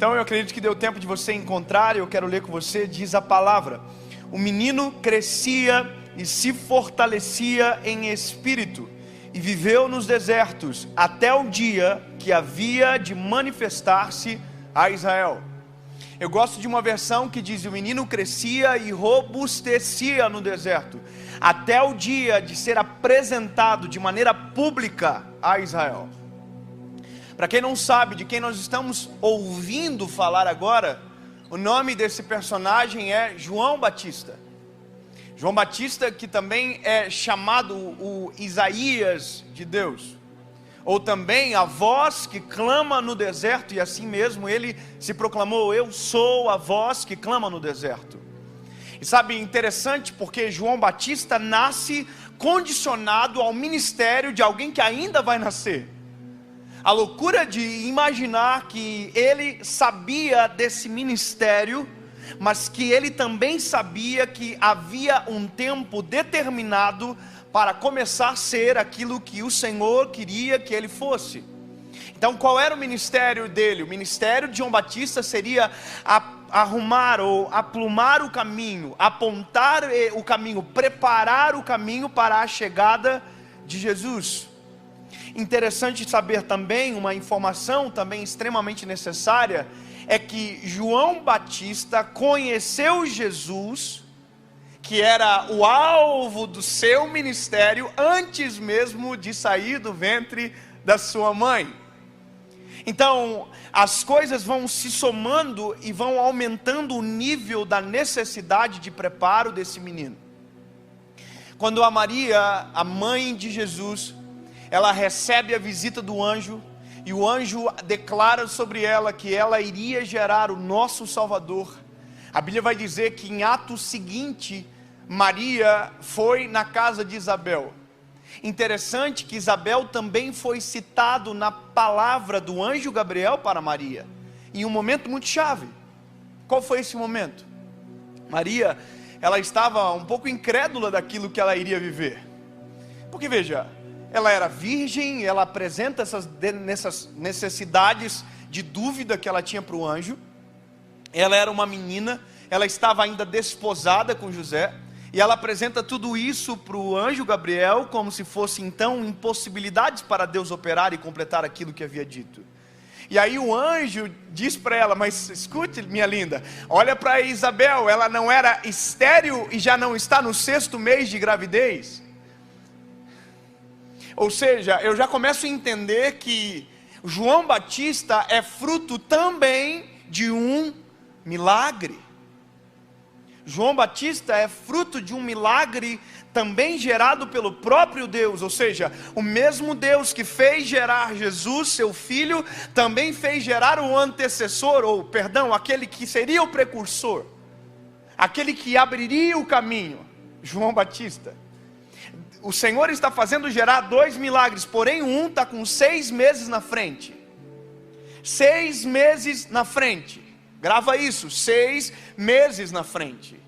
Então eu acredito que deu tempo de você encontrar, e eu quero ler com você. Diz a palavra: o menino crescia e se fortalecia em espírito, e viveu nos desertos, até o dia que havia de manifestar-se a Israel. Eu gosto de uma versão que diz: o menino crescia e robustecia no deserto, até o dia de ser apresentado de maneira pública a Israel. Para quem não sabe de quem nós estamos ouvindo falar agora, o nome desse personagem é João Batista. João Batista, que também é chamado o Isaías de Deus, ou também a voz que clama no deserto, e assim mesmo ele se proclamou: eu sou a voz que clama no deserto. E sabe, interessante, porque João Batista nasce condicionado ao ministério de alguém que ainda vai nascer. A loucura de imaginar que ele sabia desse ministério, mas que ele também sabia que havia um tempo determinado para começar a ser aquilo que o Senhor queria que ele fosse. Então, qual era o ministério dele? O ministério de João Batista seria arrumar ou aplumar o caminho, apontar o caminho, preparar o caminho para a chegada de Jesus. Interessante saber também, uma informação também extremamente necessária, é que João Batista conheceu Jesus, que era o alvo do seu ministério, antes mesmo de sair do ventre da sua mãe. Então, as coisas vão se somando e vão aumentando o nível da necessidade de preparo desse menino. Quando a Maria, a mãe de Jesus, ela recebe a visita do anjo, e o anjo declara sobre ela que ela iria gerar o nosso Salvador. A Bíblia vai dizer que em ato seguinte, Maria foi na casa de Isabel. Interessante que Isabel também foi citado na palavra do anjo Gabriel para Maria, em um momento muito chave. Qual foi esse momento? Maria, ela estava um pouco incrédula daquilo que ela iria viver, porque veja, ela era virgem, ela apresenta essas necessidades de dúvida que ela tinha para o anjo. Ela era uma menina, ela estava ainda desposada com José, e ela apresenta tudo isso para o anjo Gabriel, como se fosse então impossibilidades para Deus operar e completar aquilo que havia dito. E aí o anjo diz para ela: mas escute, minha linda, olha para Isabel, ela não era estéril e já não está no 6º mês de gravidez. Ou seja, eu já começo a entender que João Batista é fruto também de um milagre. João Batista é fruto de um milagre também gerado pelo próprio Deus. Ou seja, o mesmo Deus que fez gerar Jesus, seu filho, também fez gerar o antecessor, ou perdão, aquele que seria o precursor, aquele que abriria o caminho, João Batista. O Senhor está fazendo gerar 2 milagres, porém um está com 6 meses na frente. 6 meses na frente. Grava isso, 6 meses na frente.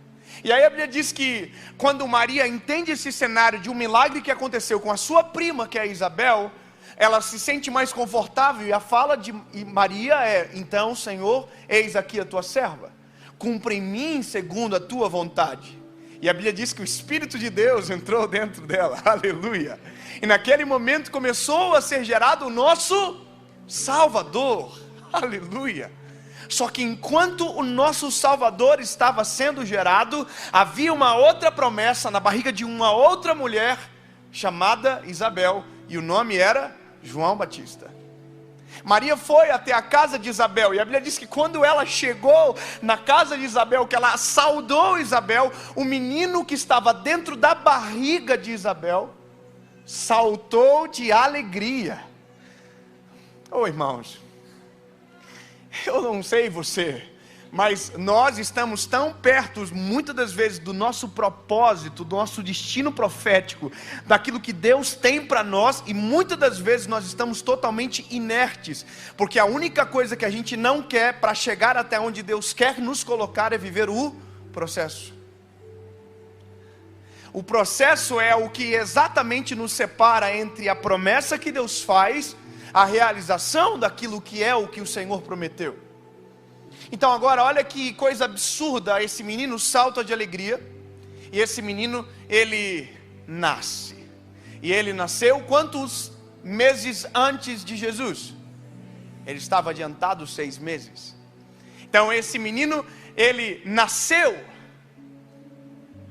E aí a Bíblia diz que quando Maria entende esse cenário de um milagre que aconteceu com a sua prima, que é Isabel, ela se sente mais confortável, e a fala de Maria é: então, Senhor, eis aqui a tua serva, cumpra em mim segundo a tua vontade. E a Bíblia diz que o Espírito de Deus entrou dentro dela, aleluia. E naquele momento começou a ser gerado o nosso Salvador, aleluia. Só que enquanto o nosso Salvador estava sendo gerado, havia uma outra promessa na barriga de uma outra mulher, chamada Isabel, e o nome era João Batista. Maria foi até a casa de Isabel, e a Bíblia diz que quando ela chegou na casa de Isabel, que ela saudou Isabel, o menino que estava dentro da barriga de Isabel saltou de alegria. Oh, irmãos, eu não sei você, mas nós estamos tão perto, muitas das vezes, do nosso propósito, do nosso destino profético, daquilo que Deus tem para nós, e muitas das vezes nós estamos totalmente inertes, porque a única coisa que a gente não quer para chegar até onde Deus quer nos colocar é viver o processo. O processo é o que exatamente nos separa entre a promessa que Deus faz, a realização daquilo que é o que o Senhor prometeu. Então agora, olha que coisa absurda, esse menino salta de alegria, e esse menino, ele nasce. E ele nasceu quantos meses antes de Jesus? Ele estava adiantado 6 meses. Então esse menino, ele nasceu,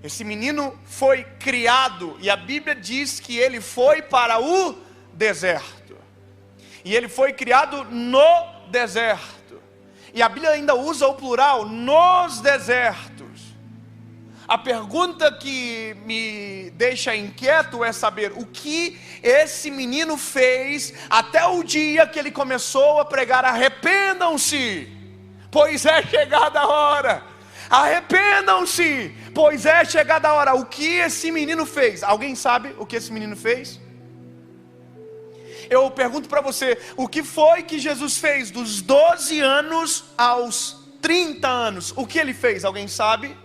esse menino foi criado, e a Bíblia diz que ele foi para o deserto, e ele foi criado no deserto, e a Bíblia ainda usa o plural, nos desertos. A pergunta que me deixa inquieto é saber o que esse menino fez até o dia que ele começou a pregar: arrependam-se, pois é chegada a hora. Arrependam-se, pois é chegada a hora. O que esse menino fez? Alguém sabe o que esse menino fez? Eu pergunto para você, o que foi que Jesus fez dos 12 anos aos 30 anos? O que ele fez? Alguém sabe?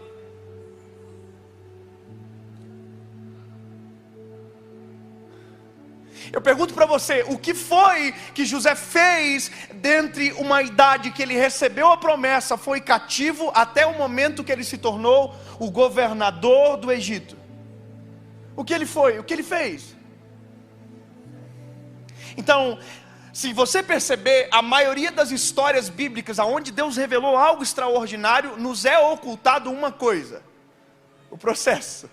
Eu pergunto para você, o que foi que José fez dentre uma idade que ele recebeu a promessa, foi cativo, até o momento que ele se tornou o governador do Egito? O que ele foi? O que ele fez? Então, se você perceber, a maioria das histórias bíblicas onde Deus revelou algo extraordinário, nos é ocultado uma coisa: o processo.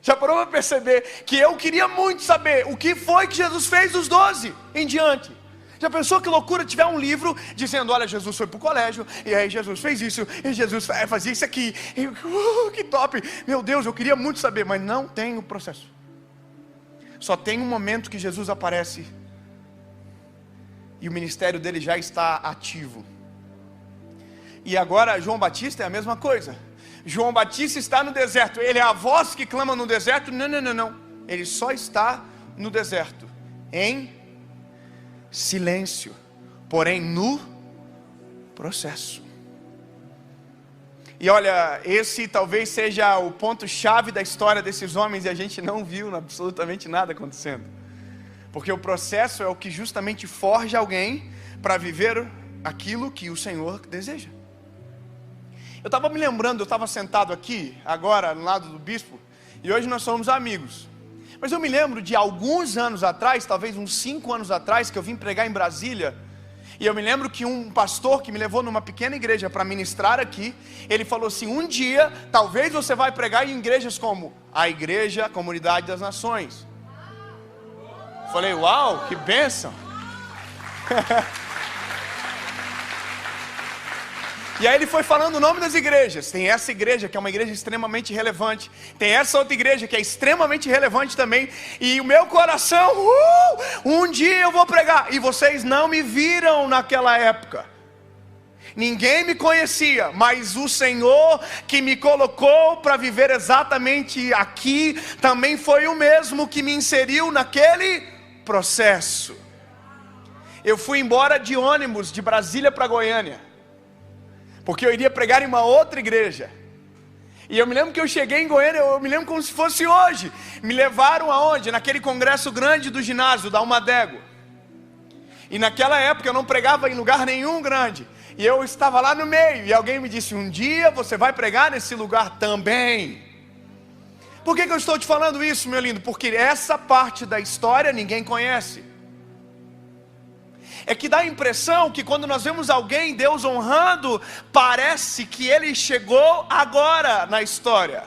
Já parou para perceber que eu queria muito saber o que foi que Jesus fez dos 12 em diante? Já pensou que loucura tiver um livro dizendo: olha, Jesus foi para o colégio, e aí Jesus fez isso, e Jesus fazia isso aqui, e, que top, meu Deus, eu queria muito saber, mas não tem o processo. Só tem um momento que Jesus aparece, e o ministério dele já está ativo. E agora João Batista é a mesma coisa. João Batista está no deserto, ele é a voz que clama no deserto. Não, ele só está no deserto, em silêncio, porém no processo. E olha, esse talvez seja o ponto-chave da história desses homens, e a gente não viu absolutamente nada acontecendo, porque o processo é o que justamente forja alguém para viver aquilo que o Senhor deseja. Eu estava me lembrando, eu estava sentado aqui, agora, no lado do bispo, e hoje nós somos amigos. Mas eu me lembro de alguns anos atrás, talvez uns 5 anos atrás, que eu vim pregar em Brasília. E eu me lembro que um pastor que me levou numa pequena igreja para ministrar aqui, ele falou assim: um dia, talvez você vai pregar em igrejas como a Igreja Comunidade das Nações. Falei, uau, que bênção. E aí ele foi falando o nome das igrejas. Tem essa igreja que é uma igreja extremamente relevante, tem essa outra igreja que é extremamente relevante também. E o meu coração, um dia eu vou pregar. E vocês não me viram naquela época, ninguém me conhecia, mas o Senhor que me colocou para viver exatamente aqui, também foi o mesmo que me inseriu naquele processo. Eu fui embora de ônibus de Brasília para Goiânia, porque eu iria pregar em uma outra igreja. E eu me lembro que eu cheguei em Goiânia, eu me lembro como se fosse hoje. Me levaram aonde? Naquele congresso grande do ginásio, da Almadego. E naquela época eu não pregava em lugar nenhum grande. E eu estava lá no meio, e alguém me disse: um dia você vai pregar nesse lugar também. Por que eu estou te falando isso, meu lindo? Porque essa parte da história ninguém conhece. É que dá a impressão que quando nós vemos alguém, Deus honrando, parece que ele chegou agora na história.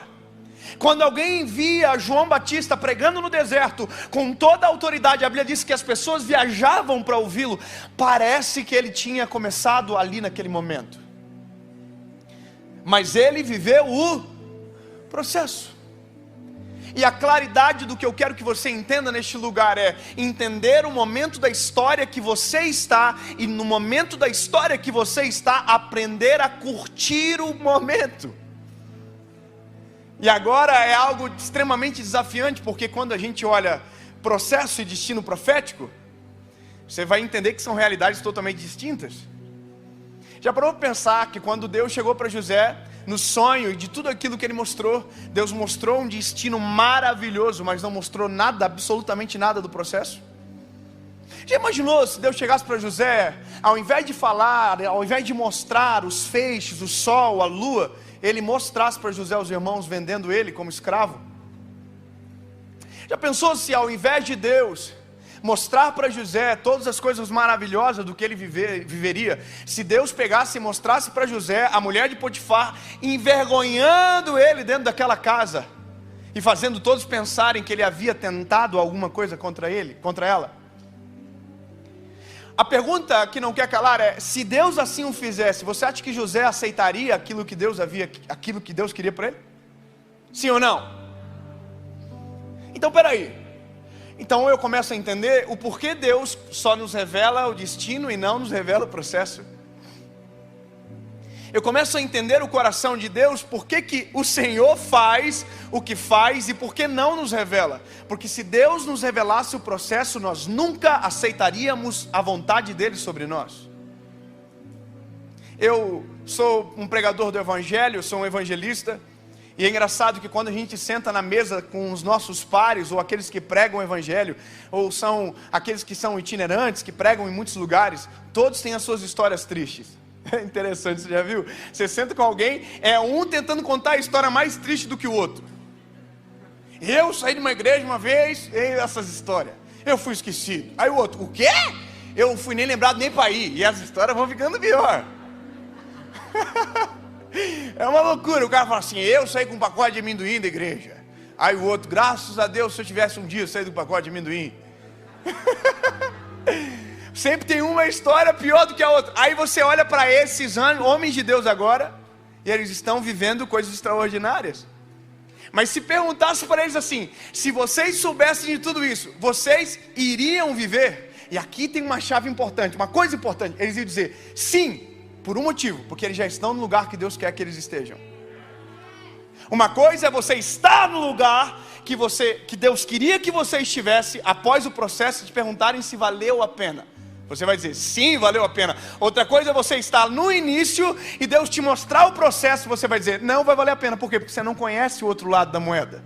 Quando alguém via João Batista pregando no deserto, com toda a autoridade, a Bíblia diz que as pessoas viajavam para ouvi-lo, parece que ele tinha começado ali naquele momento. Mas ele viveu o processo. E a claridade do que eu quero que você entenda neste lugar é entender o momento da história que você está, e no momento da história que você está, aprender a curtir o momento. E agora é algo extremamente desafiante, porque quando a gente olha processo e destino profético, você vai entender que são realidades totalmente distintas. Já parou para pensar que quando Deus chegou para José, no sonho e de tudo aquilo que ele mostrou, Deus mostrou um destino maravilhoso, mas não mostrou nada, absolutamente nada do processo? Já imaginou se Deus chegasse para José, ao invés de falar, ao invés de mostrar os feixes, o sol, a lua, ele mostrasse para José os irmãos vendendo ele como escravo? Já pensou se ao invés de Deus mostrar para José todas as coisas maravilhosas do que ele viveria, se Deus pegasse e mostrasse para José a mulher de Potifar envergonhando ele dentro daquela casa e fazendo todos pensarem que ele havia tentado alguma coisa contra ela? A pergunta que não quer calar é: se Deus assim o fizesse, você acha que José aceitaria aquilo que Deus queria para ele? Sim ou não? Então peraí. Então eu começo a entender o porquê Deus só nos revela o destino e não nos revela o processo. Eu começo a entender o coração de Deus, por que o Senhor faz o que faz e por que não nos revela. Porque se Deus nos revelasse o processo, nós nunca aceitaríamos a vontade dele sobre nós. Eu sou um pregador do evangelho, sou um evangelista. E é engraçado que quando a gente senta na mesa com os nossos pares, ou aqueles que pregam o evangelho, ou são aqueles que são itinerantes, que pregam em muitos lugares, todos têm as suas histórias tristes. É interessante, você já viu? Você senta com alguém, é um tentando contar a história mais triste do que o outro. Eu saí de uma igreja uma vez, e essas histórias. Eu fui esquecido. Aí o outro, o quê? Eu não fui nem lembrado nem para ir. E as histórias vão ficando pior. É uma loucura. O cara fala assim: eu saí com um pacote de amendoim da igreja. Aí o outro, graças a Deus, se eu tivesse um dia saído com um pacote de amendoim. Sempre tem uma história pior do que a outra. Aí você olha para esses homens de Deus agora, e eles estão vivendo coisas extraordinárias. Mas se perguntasse para eles assim: se vocês soubessem de tudo isso, vocês iriam viver? E aqui tem uma chave importante, uma coisa importante. Eles iam dizer sim, por um motivo: porque eles já estão no lugar que Deus quer que eles estejam. Uma coisa é você estar no lugar que Deus queria que você estivesse, após o processo de perguntarem se valeu a pena. Você vai dizer, sim, valeu a pena. Outra coisa é você estar no início e Deus te mostrar o processo, você vai dizer, não vai valer a pena. Por quê? Porque você não conhece o outro lado da moeda.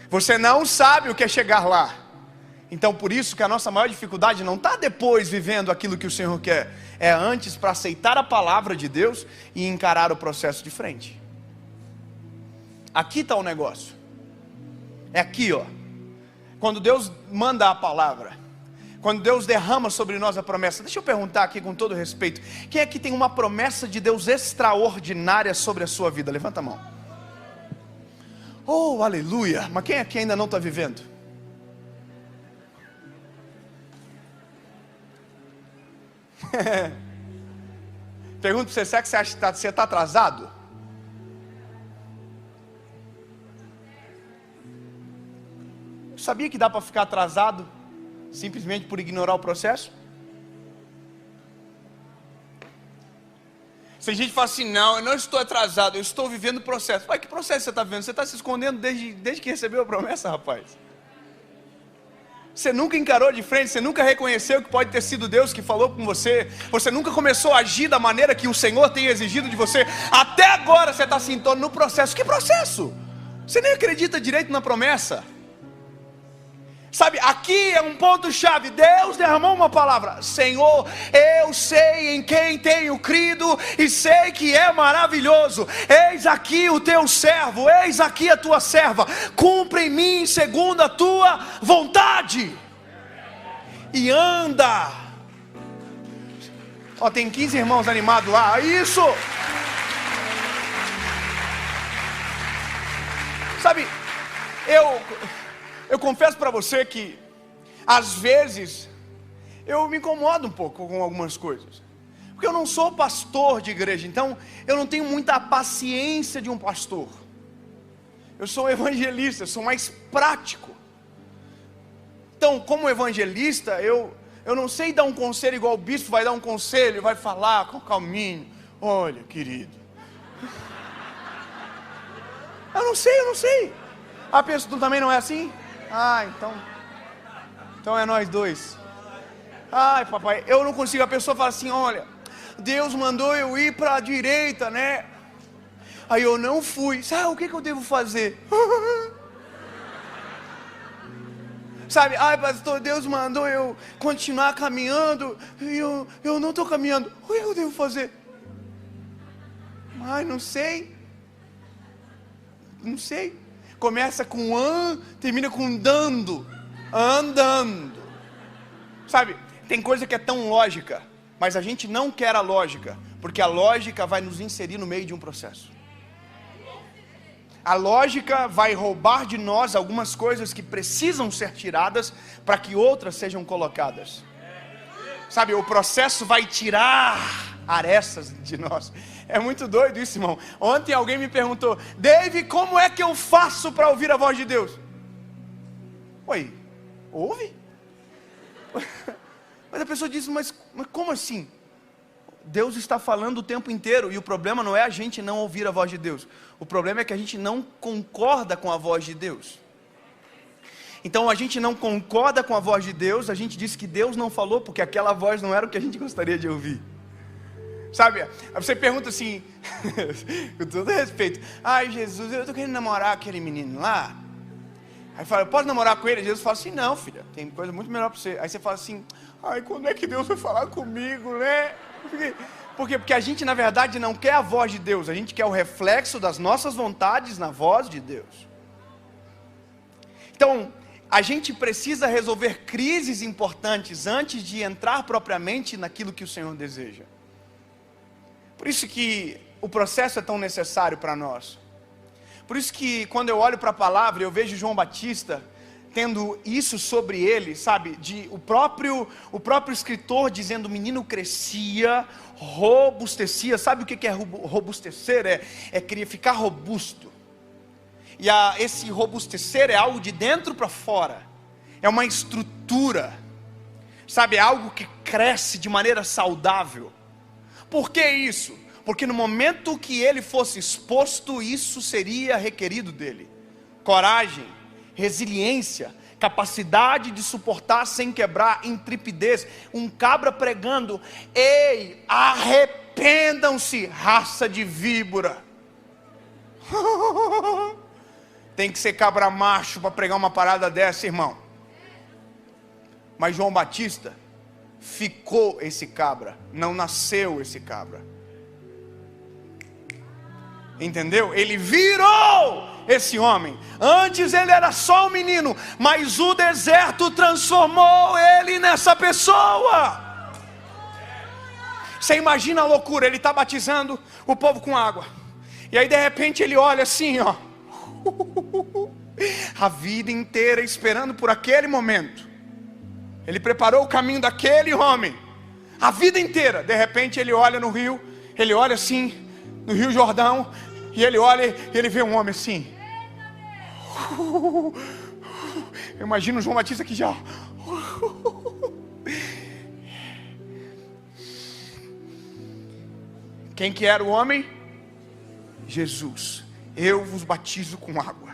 Você não sabe o que é chegar lá. Então por isso que a nossa maior dificuldade não está depois vivendo aquilo que o Senhor quer. É antes, para aceitar a palavra de Deus e encarar o processo de frente. Aqui está o negócio. É aqui, ó. Quando Deus manda a palavra, quando Deus derrama sobre nós a promessa. Deixa eu perguntar aqui com todo respeito: quem aqui tem uma promessa de Deus extraordinária sobre a sua vida? Levanta a mão. Oh, aleluia. Mas quem aqui ainda não está vivendo? Pergunto para você, será que você acha que você está atrasado? Sabia que dá para ficar atrasado simplesmente por ignorar o processo? Se a gente fala assim, não, eu não estou atrasado, eu estou vivendo o processo. Mas que processo você está vivendo? Você está se escondendo desde que recebeu a promessa, rapaz. Você nunca encarou de frente, você nunca reconheceu que pode ter sido Deus que falou com você. Você nunca começou a agir da maneira que o Senhor tem exigido de você. Até agora você está se entornando no processo. Que processo? Você nem acredita direito na promessa. Sabe, aqui é um ponto-chave. Deus derramou uma palavra. Senhor, eu sei em quem tenho crido e sei que é maravilhoso. Eis aqui o teu servo, eis aqui a tua serva. Cumpre em mim segundo a tua vontade. E anda. Ó, tem 15 irmãos animados lá. Isso. Sabe, eu confesso para você que, às vezes, eu me incomodo um pouco com algumas coisas. Porque eu não sou pastor de igreja, então eu não tenho muita paciência de um pastor. Eu sou um evangelista, eu sou mais prático. Então, como evangelista, eu não sei dar um conselho igual o bispo vai dar um conselho, vai falar com calminho. Olha, querido. Eu não sei. A pessoa também não é assim? Ah, então é nós dois. Ai, papai, eu não consigo. A pessoa fala assim, olha, Deus mandou eu ir para a direita, né? Aí eu não fui. Sabe o que eu devo fazer? Sabe, ai pastor, Deus mandou eu continuar caminhando e eu não estou caminhando. O que eu devo fazer? Ai, não sei. Não sei. Começa com termina com dando. Andando. Sabe, tem coisa que é tão lógica, mas a gente não quer a lógica, porque a lógica vai nos inserir no meio de um processo. A lógica vai roubar de nós algumas coisas que precisam ser tiradas para que outras sejam colocadas. Sabe, o processo vai tirar arestas de nós. É muito doido isso, irmão. Ontem alguém me perguntou: Dave, como é que eu faço para ouvir a voz de Deus? Oi, ouve? Mas a pessoa diz, mas como assim? Deus está falando o tempo inteiro, e o problema não é a gente não ouvir a voz de Deus. O problema é que a gente não concorda com a voz de Deus. Então a gente não concorda com a voz de Deus, a gente diz que Deus não falou, porque aquela voz não era o que a gente gostaria de ouvir. Sabe, você pergunta assim, com todo respeito: ai Jesus, eu estou querendo namorar aquele menino lá. Aí fala: eu posso namorar com ele? Jesus fala assim: não filha, tem coisa muito melhor para você. Aí você fala assim: ai, quando é que Deus vai falar comigo, né? Por quê? Porque a gente na verdade não quer a voz de Deus, a gente quer o reflexo das nossas vontades na voz de Deus. Então, a gente precisa resolver crises importantes antes de entrar propriamente naquilo que o Senhor deseja. Por isso que o processo é tão necessário para nós. Por isso que quando eu olho para a palavra, eu vejo João Batista tendo isso sobre ele, sabe? O próprio escritor dizendo: o menino crescia, robustecia. Sabe o que é robustecer? É querer ficar robusto. E esse robustecer é algo de dentro para fora. É uma estrutura. Sabe? É algo que cresce de maneira saudável. Por que isso? Porque no momento que ele fosse exposto, isso seria requerido dele: coragem, resiliência, capacidade de suportar sem quebrar, intrepidez. Um cabra pregando: ei, arrependam-se, raça de víbora. Tem que ser cabra macho para pregar uma parada dessa, irmão. Mas João Batista ficou esse cabra, não nasceu esse cabra. Entendeu? Ele virou esse homem. Antes ele era só um menino, mas o deserto transformou ele nessa pessoa. Você imagina a loucura, ele está batizando o povo com água, e aí de repente ele olha assim, ó, a vida inteira esperando por aquele momento. Ele preparou o caminho daquele homem, a vida inteira. De repente ele olha no rio, ele olha assim, no Rio Jordão, e ele olha e ele vê um homem assim. Eu imagino o João Batista aqui já. Quem que era o homem? Jesus. Eu vos batizo com água,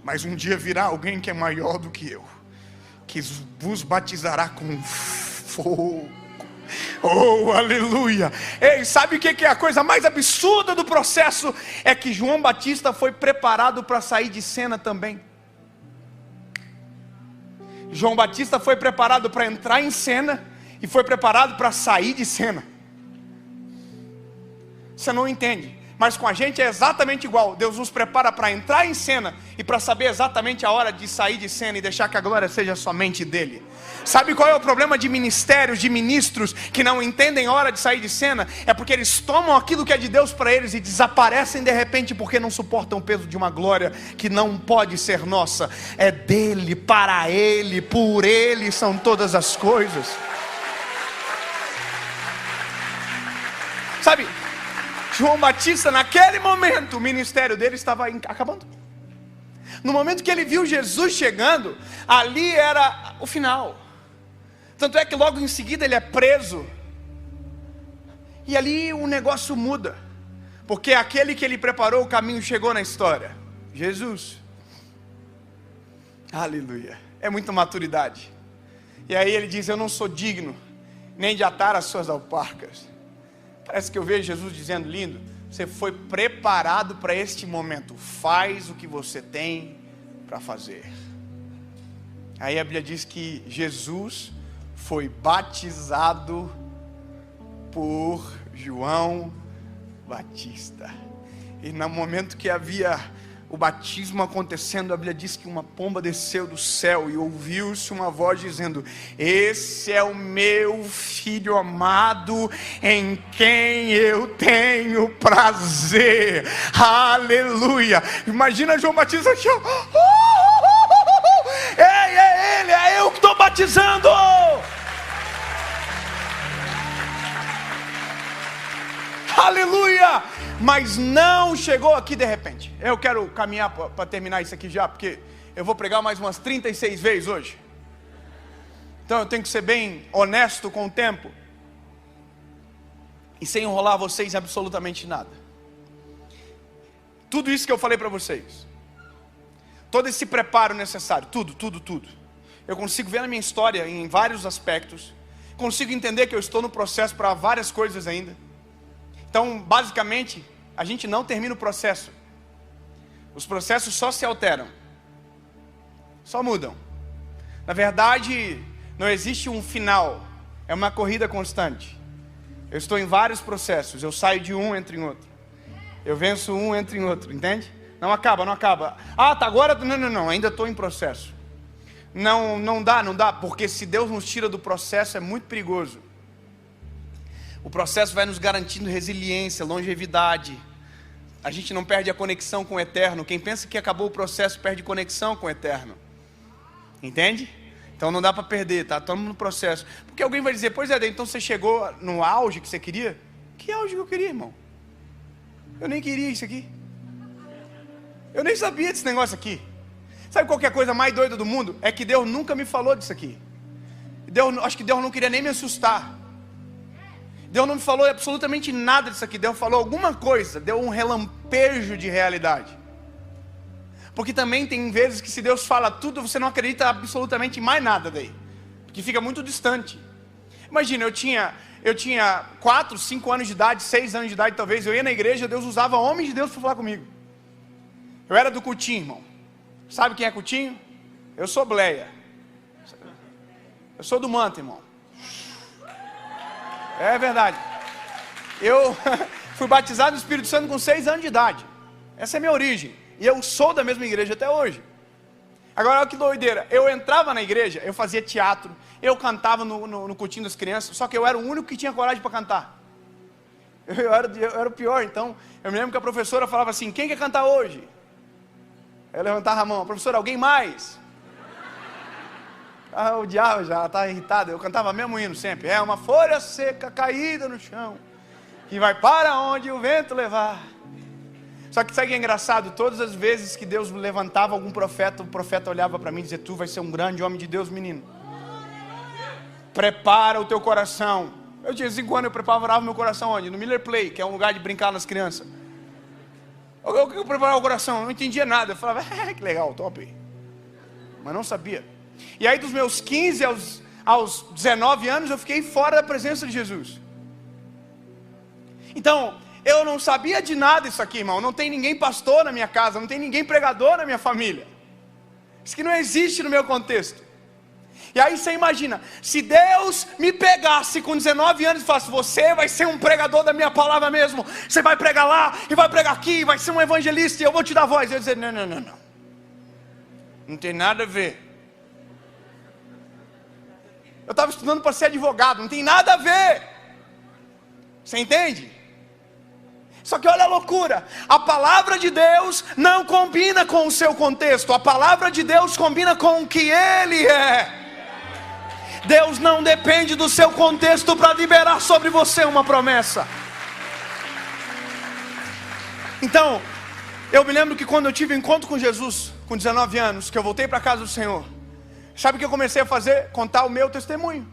mas um dia virá alguém que é maior do que eu, que vos batizará com fogo. Oh, aleluia. Ei, sabe o que é a coisa mais absurda do processo? É que João Batista foi preparado para sair de cena também. João Batista foi preparado para entrar em cena e foi preparado para sair de cena. Você não entende, mas com a gente é exatamente igual. Deus nos prepara para entrar em cena e para saber exatamente a hora de sair de cena e deixar que a glória seja somente dele. Sabe qual é o problema de ministérios, de ministros que não entendem a hora de sair de cena? É porque eles tomam aquilo que é de Deus para eles e desaparecem de repente, porque não suportam o peso de uma glória que não pode ser nossa. É dele, para ele, por ele são todas as coisas. Sabe, João Batista, naquele momento, o ministério dele estava acabando. No momento que ele viu Jesus chegando, ali era o final. Tanto é que logo em seguida ele é preso. E ali o negócio muda, porque aquele que ele preparou o caminho chegou na história: Jesus. Aleluia. É muita maturidade. E aí ele diz: eu não sou digno nem de atar as suas alparcas. Parece que eu vejo Jesus dizendo: lindo, você foi preparado para este momento, faz o que você tem para fazer. Aí a Bíblia diz que Jesus foi batizado por João Batista. E no momento que havia o batismo acontecendo, a Bíblia diz que uma pomba desceu do céu e ouviu-se uma voz dizendo: esse é o meu filho amado, em quem eu tenho prazer. Aleluia. Imagina João Batista aqui, ó. Ei, é ele, é eu que estou batizando. Aleluia. Mas não chegou aqui de repente. Eu quero caminhar para terminar isso aqui já, porque eu vou pregar mais umas 36 vezes hoje. Então eu tenho que ser bem honesto com o tempo, e sem enrolar vocês em absolutamente nada. Tudo isso que eu falei para vocês, todo esse preparo necessário, tudo, eu consigo ver na minha história em vários aspectos. Consigo entender que eu estou no processo para várias coisas ainda. Então, basicamente, a gente não termina o processo. Os processos só se alteram, só mudam. Na verdade, não existe um final. É uma corrida constante. Eu estou em vários processos. Eu saio de um, entro em outro. Eu venço um, entro em outro. Entende? Não acaba. Ah, tá agora... Não. Ainda estou em processo. Não dá. Porque se Deus nos tira do processo, é muito perigoso. O processo vai nos garantindo resiliência, longevidade. A gente não perde a conexão com o eterno. Quem pensa que acabou o processo perde conexão com o eterno. Entende? Então não dá para perder, tá? Estamos no processo. Porque alguém vai dizer: pois é, então você chegou no auge que você queria? Que auge que eu queria, irmão? Eu nem queria isso aqui. Eu nem sabia desse negócio aqui. Sabe qual que é a coisa mais doida do mundo? É que Deus nunca me falou disso aqui. Acho que Deus não queria nem me assustar. Deus não me falou absolutamente nada disso aqui. Deus falou alguma coisa, deu um relampejo de realidade. Porque também tem vezes que se Deus fala tudo, você não acredita absolutamente em mais nada daí, porque fica muito distante. Imagina, eu tinha 4, 5 anos de idade, 6 anos de idade talvez. Eu ia na igreja, Deus usava homens de Deus para falar comigo. Eu era do cultinho, irmão. Sabe quem é cultinho? Eu sou Bleia. Eu sou do manto, irmão. É verdade. Eu fui batizado no Espírito Santo com 6 anos de idade. Essa é a minha origem. E eu sou da mesma igreja até hoje. Agora olha que doideira. Eu entrava na igreja, eu fazia teatro, eu cantava no cultinho das crianças. Só que eu era o único que tinha coragem para cantar. Eu era o pior. Então eu me lembro que a professora falava assim: quem quer cantar hoje? Eu levantava a mão: professora, alguém mais? Ah, o diabo já estava irritado. Eu cantava mesmo hino sempre: é uma folha seca caída no chão, que vai para onde o vento levar. Só que sabe o que é engraçado? Todas as vezes que Deus levantava algum profeta, o profeta olhava para mim e dizia: tu vai ser um grande homem de Deus, menino. Prepara o teu coração. Eu tinha 5 anos, eu preparava meu coração onde? No Miller Play, que é um lugar de brincar nas crianças. O que eu preparava o coração? Eu não entendia nada. Eu falava: que legal, top. Mas não sabia. E aí dos meus 15 aos 19 anos, eu fiquei fora da presença de Jesus. Então, eu não sabia de nada isso aqui, irmão. Não tem ninguém pastor na minha casa, não tem ninguém pregador na minha família. Isso que não existe no meu contexto. E aí você imagina, se Deus me pegasse com 19 anos e falasse: você vai ser um pregador da minha palavra mesmo, você vai pregar lá, e vai pregar aqui, vai ser um evangelista, e eu vou te dar voz. Eu ia dizer: não. Não tem nada a ver. Eu estava estudando para ser advogado, não tem nada a ver. Você entende? Só que olha a loucura, a palavra de Deus não combina com o seu contexto. A palavra de Deus combina com o que Ele é. Deus não depende do seu contexto para liberar sobre você uma promessa. Então, eu me lembro que quando eu tive um encontro com Jesus, com 19 anos, que eu voltei para a casa do Senhor, sabe o que eu comecei a fazer? Contar o meu testemunho.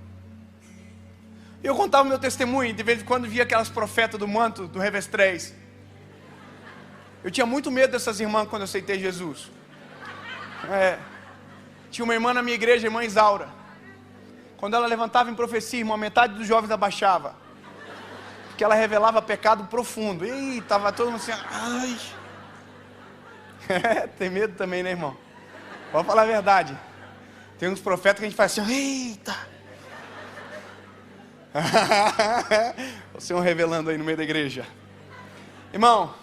Eu contava o meu testemunho, e de vez em quando via aquelas profetas do manto, do Revés 3. Eu tinha muito medo dessas irmãs quando eu aceitei Jesus. Tinha uma irmã na minha igreja, a irmã Isaura. Quando ela levantava em profecia, irmão, metade dos jovens abaixava. Porque ela revelava pecado profundo. E estava todo mundo assim: ai. Tem medo também, né, irmão? Vou falar a verdade. Tem uns profetas que a gente faz assim, eita. O Senhor revelando aí no meio da igreja. Irmão,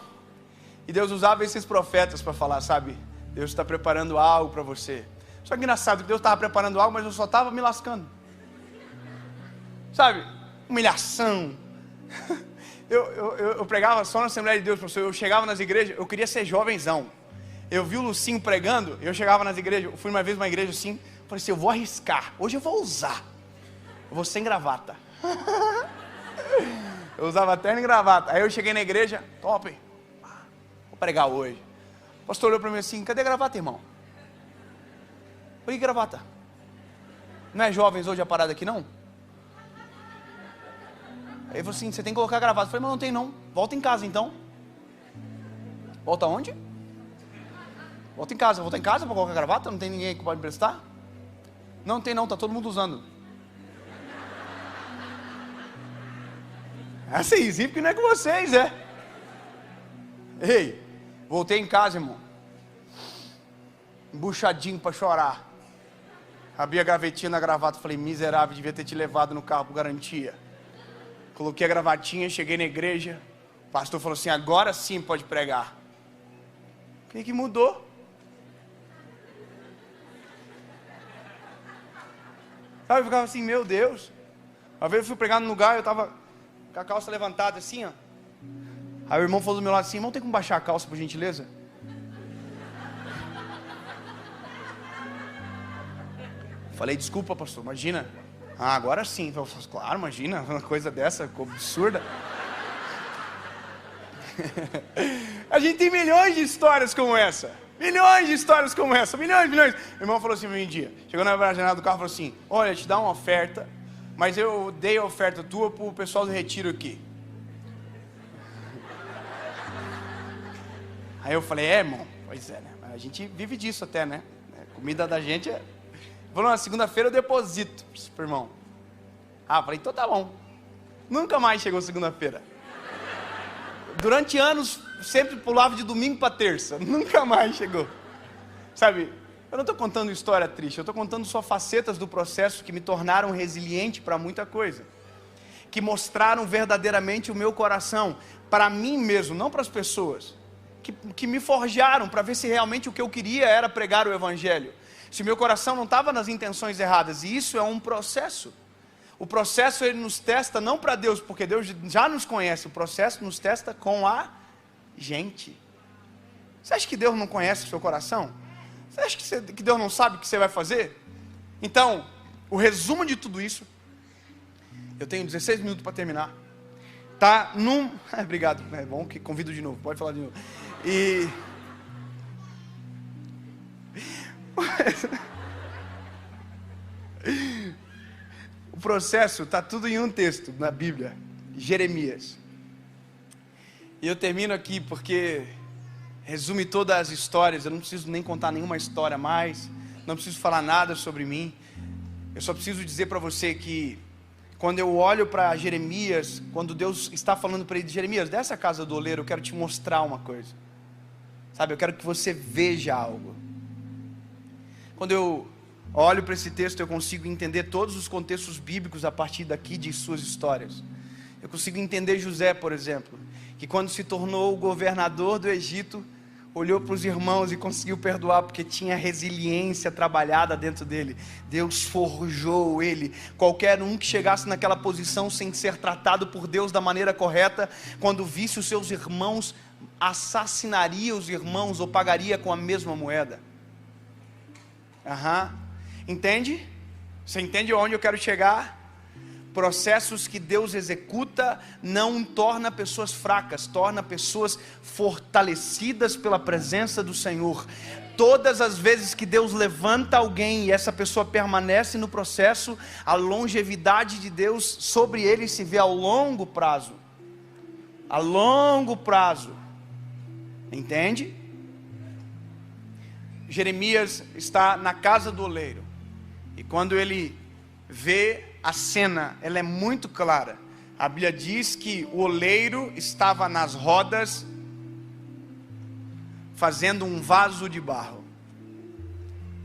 e Deus usava esses profetas para falar, sabe? Deus está preparando algo para você. Só que engraçado que Deus estava preparando algo, mas eu só estava me lascando. Sabe? Humilhação. Eu pregava só na Assembleia de Deus, professor. Eu chegava nas igrejas, eu queria ser jovenzão. Eu vi o Lucinho pregando, eu chegava nas igrejas, eu fui uma vez numa igreja assim, falei assim, eu vou arriscar, hoje eu vou usar. Eu vou sem gravata. Eu usava terno e gravata. Aí eu cheguei na igreja, top, vou pregar hoje. O pastor olhou para mim assim, cadê a gravata, irmão? Eu falei, que gravata? Não é jovens hoje a parada aqui, não? Aí ele falou assim, você tem que colocar a gravata. Eu falei, mas não tem não, volta em casa então. Volta onde? Volta em casa para colocar a gravata? Não tem ninguém que pode emprestar? Não tem não, tá todo mundo usando. É assim, porque não é com vocês, é. Ei, voltei em casa, irmão. Embuchadinho para chorar. Abri a gavetinha na gravata, falei, miserável, devia ter te levado no carro por garantia. Coloquei a gravatinha, cheguei na igreja. O pastor falou assim, agora sim pode pregar. O que mudou? Sabe, eu ficava assim, meu Deus. Uma vez eu fui pregar num lugar, eu estava com a calça levantada assim, ó. Aí o irmão falou do meu lado assim, irmão, tem como baixar a calça, por gentileza? Falei, desculpa, pastor, imagina. Ah, agora sim. Eu falei, claro, imagina, uma coisa dessa, absurda. A gente tem milhões de histórias como essa. Milhões de histórias como essa, milhões. O irmão falou assim um dia, chegou na janela do carro e falou assim, olha, te dá uma oferta, mas eu dei a oferta tua pro pessoal do retiro aqui. Aí eu falei, irmão, pois é, né? A gente vive disso até, né? A comida da gente é... Falou, na segunda-feira eu deposito pro irmão. Ah, falei, então tá bom. Nunca mais chegou segunda-feira. Durante anos, sempre pulava de domingo para terça. Nunca mais chegou. Sabe, eu não estou contando história triste. Eu estou contando só facetas do processo que me tornaram resiliente para muita coisa. Que mostraram verdadeiramente o meu coração. Para mim mesmo, não para as pessoas. Que me forjaram para ver se realmente o que eu queria era pregar o evangelho. Se meu coração não estava nas intenções erradas. E isso é um processo. O processo ele nos testa não para Deus, porque Deus já nos conhece. O processo nos testa com a gente. Você acha que Deus não conhece o seu coração? Você acha que Deus não sabe o que você vai fazer? Então, o resumo de tudo isso, eu tenho 16 minutos para terminar. Tá num... Obrigado, é bom que convido de novo, pode falar de novo. E... O processo está tudo em um texto na Bíblia, Jeremias. E eu termino aqui porque resume todas as histórias. Eu não preciso nem contar nenhuma história mais, não preciso falar nada sobre mim. Eu só preciso dizer para você que quando eu olho para Jeremias, quando Deus está falando para ele, Jeremias, dessa casa do oleiro, eu quero te mostrar uma coisa. Sabe, eu quero que você veja algo. Quando eu olho para esse texto, eu consigo entender todos os contextos bíblicos a partir daqui de suas histórias. Eu consigo entender José, por exemplo, que quando se tornou o governador do Egito, olhou para os irmãos e conseguiu perdoar, porque tinha resiliência trabalhada dentro dele. Deus forjou ele. Qualquer um que chegasse naquela posição sem ser tratado por Deus da maneira correta, quando visse os seus irmãos, assassinaria os irmãos ou pagaria com a mesma moeda. Entende? Você entende onde eu quero chegar? Processos que Deus executa não torna pessoas fracas, torna pessoas fortalecidas pela presença do Senhor. Todas as vezes que Deus levanta alguém e essa pessoa permanece no processo, a longevidade de Deus sobre ele se vê ao longo prazo. A longo prazo. Entende? Jeremias está na casa do oleiro. E quando ele vê a cena, ela é muito clara. A Bíblia diz que o oleiro estava nas rodas, fazendo um vaso de barro.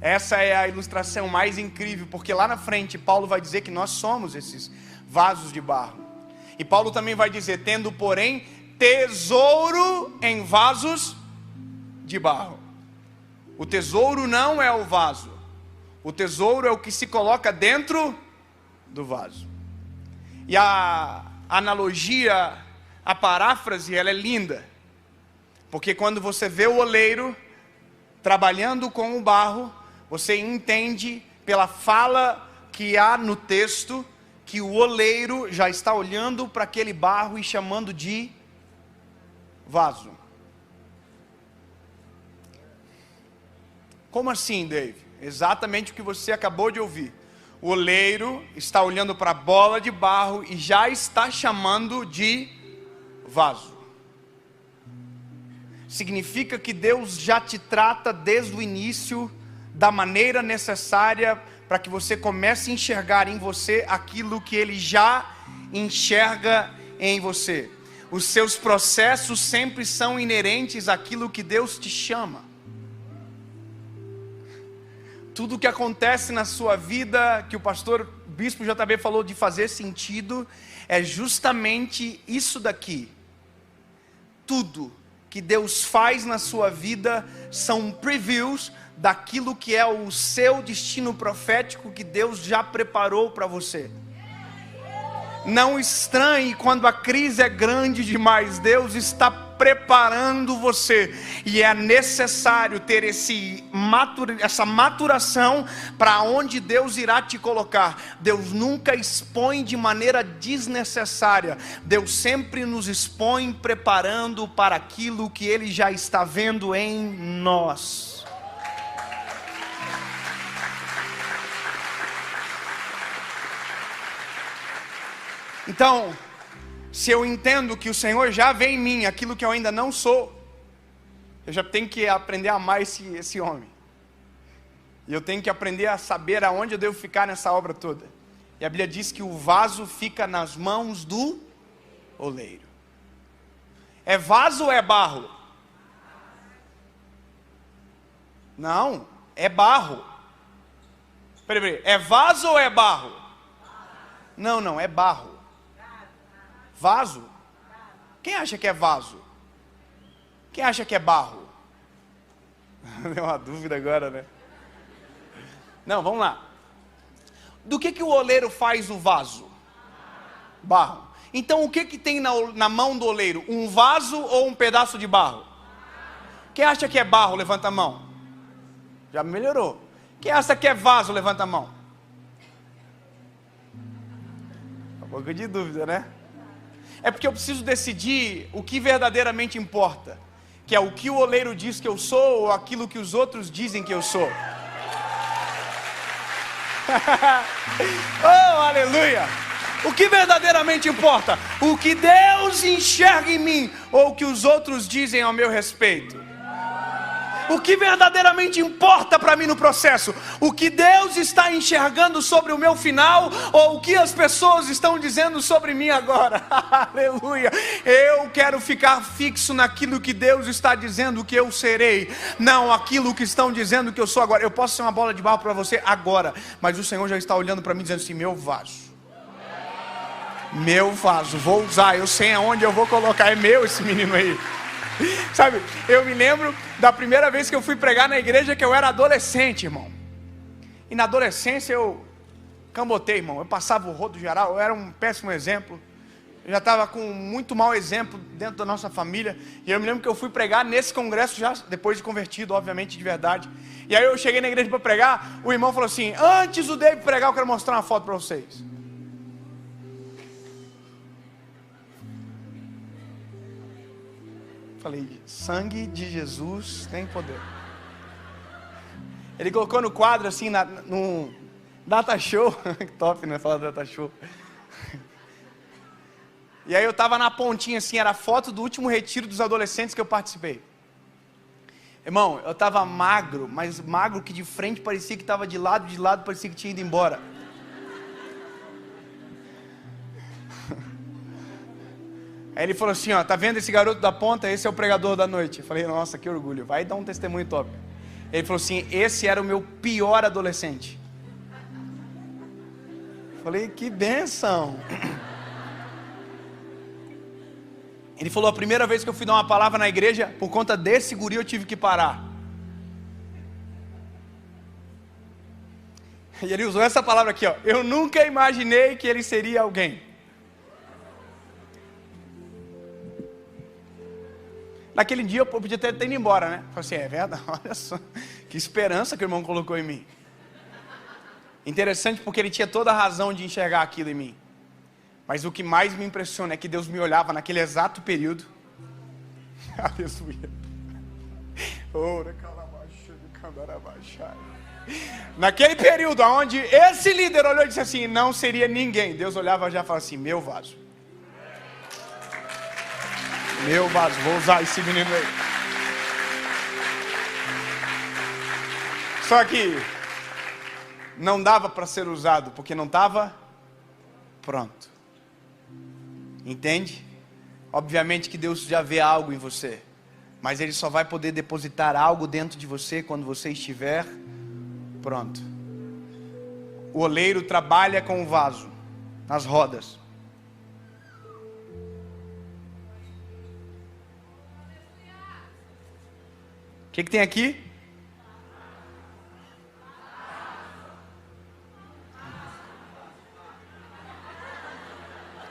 Essa é a ilustração mais incrível, porque lá na frente Paulo vai dizer que nós somos esses vasos de barro. E Paulo também vai dizer, tendo porém tesouro em vasos de barro. O tesouro não é o vaso. O tesouro é o que se coloca dentro do vaso. E a analogia, a paráfrase, ela é linda. Porque quando você vê o oleiro trabalhando com o barro, você entende pela fala que há no texto que o oleiro já está olhando para aquele barro e chamando de vaso. Como assim, Dave? Exatamente o que você acabou de ouvir. O oleiro está olhando para a bola de barro e já está chamando de vaso. Significa que Deus já te trata desde o início da maneira necessária para que você comece a enxergar em você aquilo que Ele já enxerga em você. Os seus processos sempre são inerentes àquilo que Deus te chama. Tudo que acontece na sua vida, que o pastor Bispo JB falou de fazer sentido, é justamente isso daqui. Tudo que Deus faz na sua vida são previews daquilo que é o seu destino profético que Deus já preparou para você. Não estranhe quando a crise é grande demais. Deus está preparando você, e é necessário ter essa maturação para onde Deus irá te colocar. Deus nunca expõe de maneira desnecessária. Deus sempre nos expõe preparando para aquilo que Ele já está vendo em nós. Então, se eu entendo que o Senhor já vê em mim aquilo que eu ainda não sou, eu já tenho que aprender a amar esse homem. E eu tenho que aprender a saber aonde eu devo ficar nessa obra toda. E a Bíblia diz que o vaso fica nas mãos do oleiro. É vaso ou é barro? Não, é barro. Peraí, é vaso ou é barro? Não, é barro. Vaso? Quem acha que é vaso? Quem acha que é barro? Deu uma dúvida agora, né? Não, vamos lá. Do que o oleiro faz o vaso? Barro. Então o que tem na mão do oleiro? Um vaso ou um pedaço de barro? Quem acha que é barro? Levanta a mão. Já melhorou. Quem acha que é vaso? Levanta a mão. Um pouco de dúvida, né? É porque eu preciso decidir o que verdadeiramente importa, que é o que o oleiro diz que eu sou ou aquilo que os outros dizem que eu sou. Oh, aleluia! O que verdadeiramente importa? O que Deus enxerga em mim ou o que os outros dizem ao meu respeito? O que verdadeiramente importa para mim no processo? O que Deus está enxergando sobre o meu final ou o que as pessoas estão dizendo sobre mim agora? Aleluia! Eu quero ficar fixo naquilo que Deus está dizendo que eu serei, não aquilo que estão dizendo que eu sou agora. Eu posso ser uma bola de barro para você agora, mas o Senhor já está olhando para mim dizendo assim: meu vaso, vou usar, eu sei aonde eu vou colocar, é meu esse menino aí. Sabe, eu me lembro da primeira vez que eu fui pregar na igreja, que eu era adolescente, irmão. E na adolescência eu cambotei, irmão. Eu passava o rodo geral, eu era um péssimo exemplo. Eu já estava com muito mau exemplo dentro da nossa família. E eu me lembro que eu fui pregar nesse congresso, já depois de convertido, obviamente, de verdade. E aí eu cheguei na igreja para pregar, o irmão falou assim: antes do David pregar, eu quero mostrar uma foto para vocês. Falei, sangue de Jesus tem poder. Ele colocou no quadro assim, no Data Show. Que top, né? Falar Data Show. E aí eu estava na pontinha assim, era a foto do último retiro dos adolescentes que eu participei. Irmão, eu estava magro, mas magro que de frente parecia que estava de lado parecia que tinha ido embora. Aí ele falou assim, ó, tá vendo esse garoto da ponta? Esse é o pregador da noite. Eu falei, nossa, que orgulho, vai dar um testemunho top. Ele falou assim: esse era o meu pior adolescente. Falei: que bênção. Ele falou: a primeira vez que eu fui dar uma palavra na igreja, por conta desse guri eu tive que parar. E ele usou essa palavra aqui, ó: eu nunca imaginei que ele seria alguém. Naquele dia eu podia ter ido embora, né? Falei assim: é verdade, olha só, que esperança que o irmão colocou em mim. Interessante, porque ele tinha toda a razão de enxergar aquilo em mim. Mas o que mais me impressiona é que Deus me olhava naquele exato período. Aleluia. Naquele período onde esse líder olhou e disse assim: não seria ninguém. Deus olhava e já falava assim: meu vaso. Meu vaso, vou usar esse menino aí. Só que não dava para ser usado, porque não estava pronto. Entende? Obviamente que Deus já vê algo em você, mas Ele só vai poder depositar algo dentro de você quando você estiver pronto. O oleiro trabalha com o vaso, nas rodas. O que tem aqui?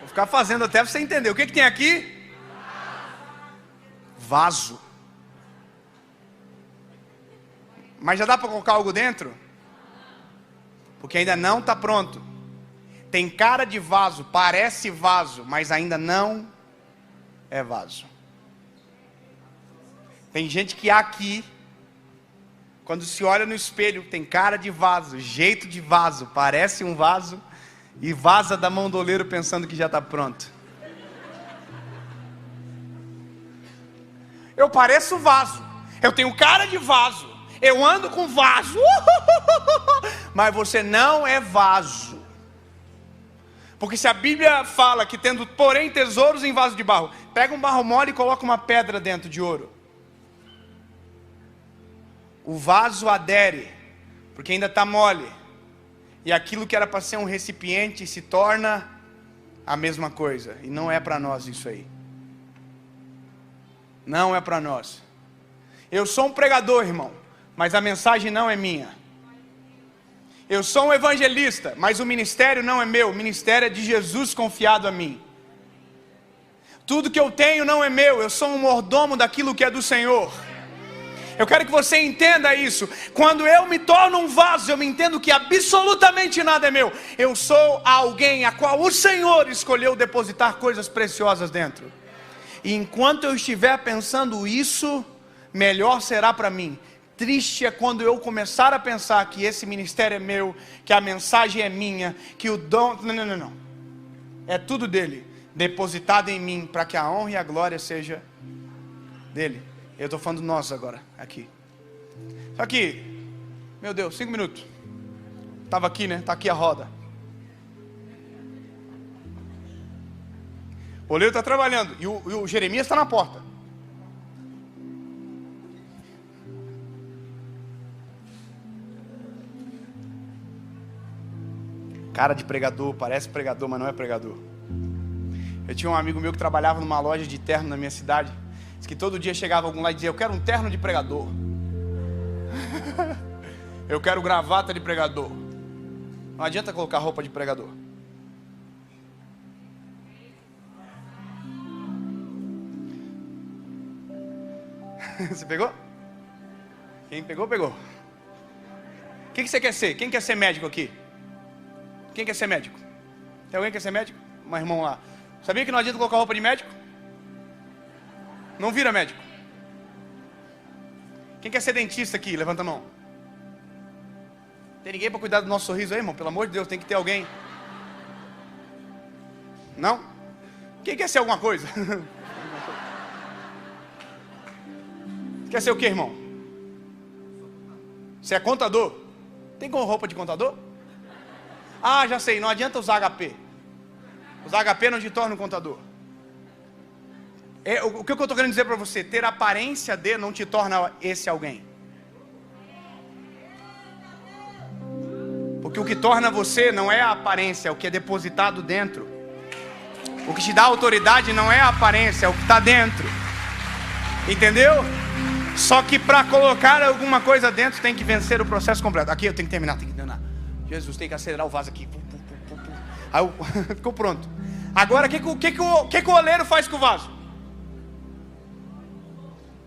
Vou ficar fazendo até você entender. O que tem aqui? Vaso. Mas já dá para colocar algo dentro? Porque ainda não está pronto. Tem cara de vaso, parece vaso, mas ainda não é vaso. Tem gente que aqui, quando se olha no espelho, tem cara de vaso, jeito de vaso, parece um vaso, e vaza da mão do oleiro pensando que já está pronto. Eu pareço vaso, eu tenho cara de vaso, eu ando com vaso, mas você não é vaso. Porque se a Bíblia fala que tendo porém tesouros em vaso de barro, pega um barro mole e coloca uma pedra dentro de ouro. O vaso adere, porque ainda está mole. E aquilo que era para ser um recipiente se torna a mesma coisa. E não é para nós isso aí. Não é para nós. Eu sou um pregador, irmão, mas a mensagem não é minha. Eu sou um evangelista, mas o ministério não é meu. O ministério é de Jesus confiado a mim. Tudo que eu tenho não é meu. Eu sou um mordomo daquilo que é do Senhor. Eu quero que você entenda isso. Quando eu me torno um vaso, eu me entendo que absolutamente nada é meu. Eu sou alguém a qual o Senhor escolheu depositar coisas preciosas dentro. E enquanto eu estiver pensando isso, melhor será para mim. Triste é quando eu começar a pensar que esse ministério é meu, que a mensagem é minha, que o dom... Não. É tudo dele, depositado em mim, para que a honra e a glória seja dele. Eu estou falando nós agora, aqui. Só que, meu Deus, 5 minutos. Estava aqui, né? Está aqui a roda. O oleiro está trabalhando e o Jeremias está na porta. Cara de pregador, parece pregador, mas não é pregador. Eu tinha um amigo meu que trabalhava numa loja de terno na minha cidade. Diz que todo dia chegava algum lá e dizia: eu quero um terno de pregador. Eu quero gravata de pregador. Não adianta colocar roupa de pregador. Você pegou? Quem pegou, pegou. O que você quer ser? Quem quer ser médico aqui? Quem quer ser médico? Tem alguém que quer ser médico? Um irmão lá. Sabia que não adianta colocar roupa de médico? Não vira médico. Quem quer ser dentista aqui? Levanta a mão. Tem ninguém para cuidar do nosso sorriso aí, irmão? Pelo amor de Deus, tem que ter alguém. Não? Quem quer ser alguma coisa? Quer ser o que, irmão? Você é contador? Tem com roupa de contador? Ah, já sei, não adianta usar HP. Usar HP não te torna um contador. O que eu estou querendo dizer para você? Ter aparência de não te torna esse alguém. que torna você não é a aparência, é o que é depositado dentro. O que te dá autoridade não é a aparência, é o que está dentro. Entendeu? Só que para colocar alguma coisa dentro tem que vencer o processo completo. Aqui eu tenho que terminar. Jesus, tem que acelerar o vaso aqui. Aí ficou pronto. Agora o que o oleiro faz com o vaso?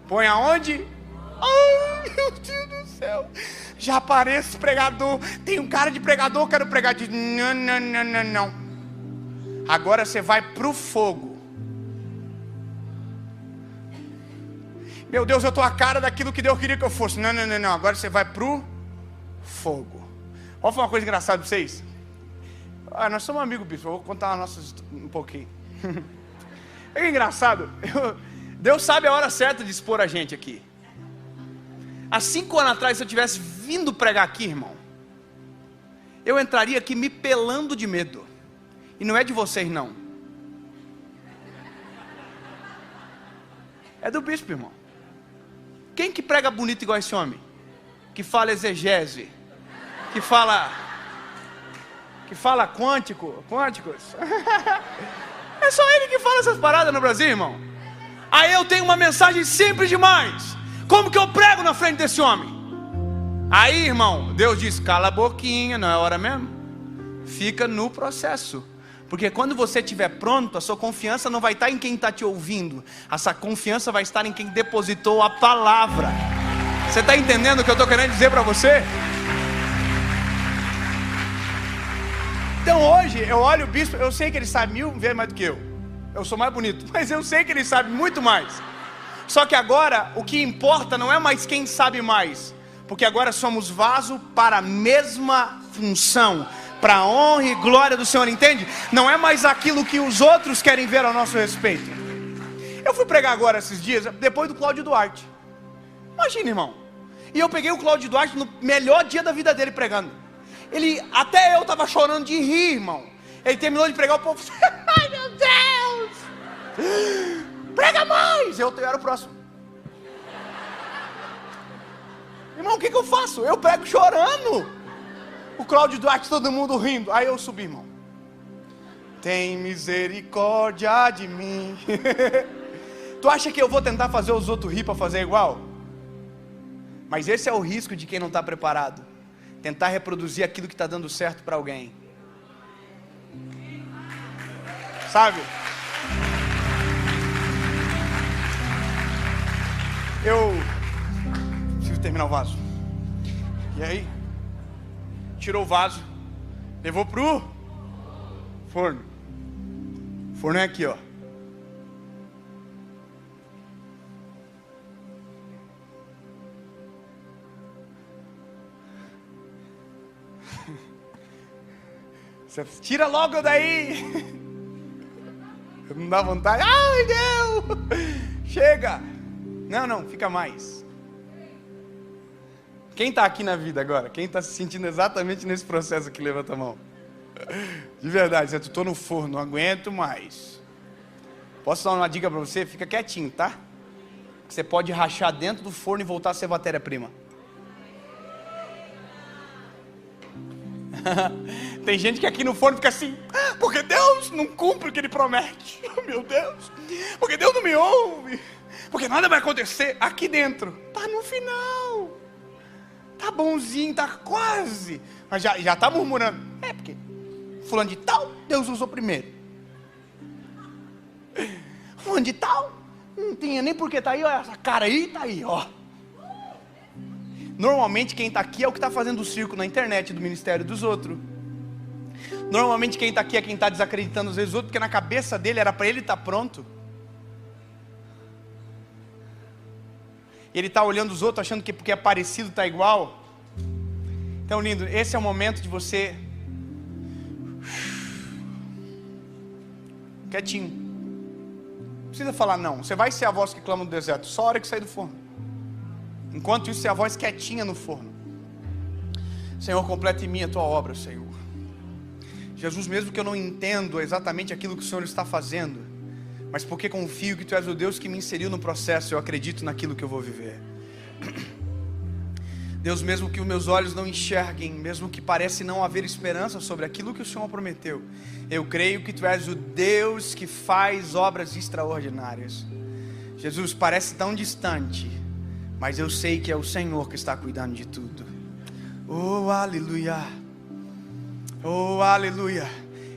Põe aonde? Ai, meu Deus do céu. Já aparece pregador. Tem um cara de pregador, quero pregar. Diz, não. Agora você vai pro fogo. Meu Deus, eu estou a cara daquilo que Deus queria que eu fosse. Não. Agora você vai pro fogo. Vou falar uma coisa engraçada para vocês. Nós somos amigos, bispo. Eu vou contar um pouquinho. É engraçado. Deus sabe a hora certa de expor a gente aqui. Há 5 anos atrás, se eu tivesse vindo pregar aqui, irmão, eu entraria aqui me pelando de medo. E não é de vocês, não. É do bispo, irmão. Quem que prega bonito igual esse homem? Que fala exegese. Que fala quânticos. É só ele que fala essas paradas no Brasil, irmão. Aí eu tenho uma mensagem simples demais. Como que eu prego na frente desse homem? Aí, irmão, Deus diz, cala a boquinha, não é hora mesmo? Fica no processo. Porque quando você estiver pronto, a sua confiança não vai estar em quem está te ouvindo. A sua confiança vai estar em quem depositou a palavra. Você está entendendo o que eu estou querendo dizer para você? Então hoje, eu olho o bispo, eu sei que ele sabe 1000 vezes mais do que eu. Eu sou mais bonito, mas eu sei que ele sabe muito mais. Só que agora, o que importa não é mais quem sabe mais. Porque agora somos vaso para a mesma função. Para a honra e glória do Senhor, entende? Não é mais aquilo que os outros querem ver ao nosso respeito. Eu fui pregar agora esses dias, depois do Cláudio Duarte. Imagina, irmão. E eu peguei o Cláudio Duarte no melhor dia da vida dele pregando. Até eu estava chorando de rir, irmão. Ele terminou de pregar, o povo... Ai, meu Deus! Prega mais! Eu era o próximo. Irmão, o que eu faço? Eu prego chorando. O Cláudio Duarte, todo mundo rindo. Aí eu subi, irmão. Tem misericórdia de mim. Tu acha que eu vou tentar fazer os outros rir para fazer igual? Mas esse é o risco de quem não está preparado. Tentar reproduzir aquilo que está dando certo para alguém. Sabe? Eu preciso terminar o vaso. E aí? Tirou o vaso, levou pro forno. O forno é aqui, ó. Você tira logo daí. Não dá vontade. Ai, Deus! Chega! Não, fica mais. Quem está aqui na vida agora? Quem está se sentindo exatamente nesse processo aqui? Levanta a mão. De verdade, eu estou no forno, não aguento mais. Posso dar uma dica para você? Fica quietinho, tá? Você pode rachar dentro do forno e voltar a ser matéria-prima. Tem gente que aqui no forno fica assim, porque Deus não cumpre o que Ele promete. Meu Deus, porque Deus não me ouve, porque nada vai acontecer. Aqui dentro, tá no final. Tá bonzinho, tá quase. Mas já tá murmurando. Porque fulano de tal, Deus usou primeiro. Fulano de tal, não tinha nem porque tá aí, ó. Essa cara aí, tá aí, ó. Normalmente quem tá aqui é o que tá fazendo o circo na internet do ministério dos outros. Normalmente quem tá aqui é quem tá desacreditando às vezes os outros, porque na cabeça dele era para ele estar pronto. E ele está olhando os outros, achando que porque é parecido está igual. Então, lindo, esse é o momento de você quietinho. Não precisa falar não. Você vai ser a voz que clama no deserto, só a hora que sair do forno. Enquanto isso, é a voz quietinha no forno. Senhor, completa em mim a tua obra, Senhor. Jesus, mesmo que eu não entendo exatamente aquilo que o Senhor está fazendo, mas porque confio que Tu és o Deus que me inseriu no processo, eu acredito naquilo que eu vou viver. Deus, mesmo que os meus olhos não enxerguem, mesmo que parece não haver esperança sobre aquilo que o Senhor prometeu, eu creio que Tu és o Deus que faz obras extraordinárias. Jesus, parece tão distante, mas eu sei que é o Senhor que está cuidando de tudo. Oh, aleluia. Oh, aleluia.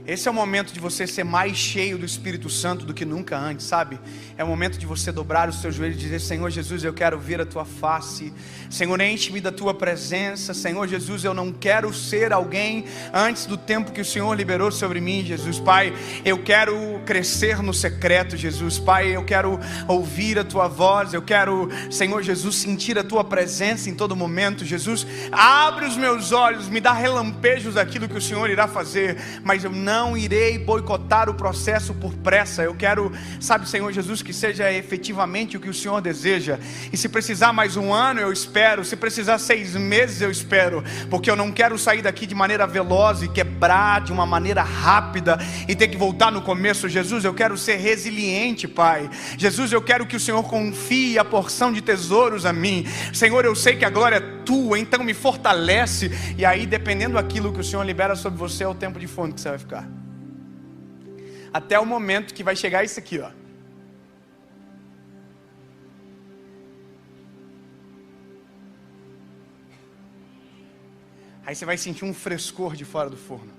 Esse é o momento de você ser mais cheio do Espírito Santo do que nunca antes, sabe? É o momento de você dobrar os seus joelhos e dizer: Senhor Jesus, eu quero ver a Tua face. Senhor, enche-me da Tua presença. Senhor Jesus, eu não quero ser alguém antes do tempo que o Senhor liberou sobre mim, Jesus. Pai, eu quero crescer no secreto, Jesus. Pai, eu quero ouvir a Tua voz. Eu quero, Senhor Jesus, sentir a Tua presença em todo momento. Jesus, abre os meus olhos, me dá relampejos daquilo que o Senhor irá fazer, mas eu não irei boicotar o processo por pressa. Eu quero, sabe, Senhor Jesus, que seja efetivamente o que o Senhor deseja. E se precisar mais um ano, eu espero. Se precisar 6 meses, eu espero. Porque eu não quero sair daqui de maneira veloz e quebrar de uma maneira rápida e ter que voltar no começo. Jesus, eu quero ser resiliente, Pai. Jesus, eu quero que o Senhor confie a porção de tesouros a mim. Senhor, eu sei que a glória é Tua, então me fortalece. E aí, dependendo daquilo que o Senhor libera sobre você, é o tempo de fome que você vai ficar. Até o momento que vai chegar isso aqui, ó. Aí você vai sentir um frescor de fora do forno.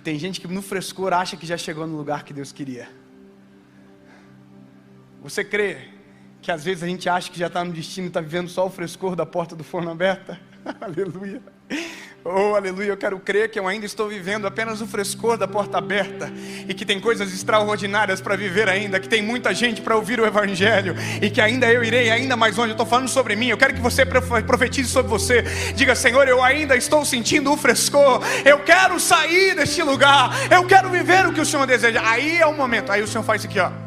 Tem gente que no frescor acha que já chegou no lugar que Deus queria. Você crê que às vezes a gente acha que já está no destino e está vivendo só o frescor da porta do forno aberta? Aleluia. Oh, aleluia, eu quero crer que eu ainda estou vivendo apenas o frescor da porta aberta e que tem coisas extraordinárias para viver ainda, que tem muita gente para ouvir o Evangelho e que ainda eu irei ainda mais longe. Eu estou falando sobre mim, eu quero que você profetize sobre você. Diga: Senhor, eu ainda estou sentindo o frescor, eu quero sair deste lugar, eu quero viver o que o Senhor deseja. Aí é o momento, aí o Senhor faz isso aqui, ó.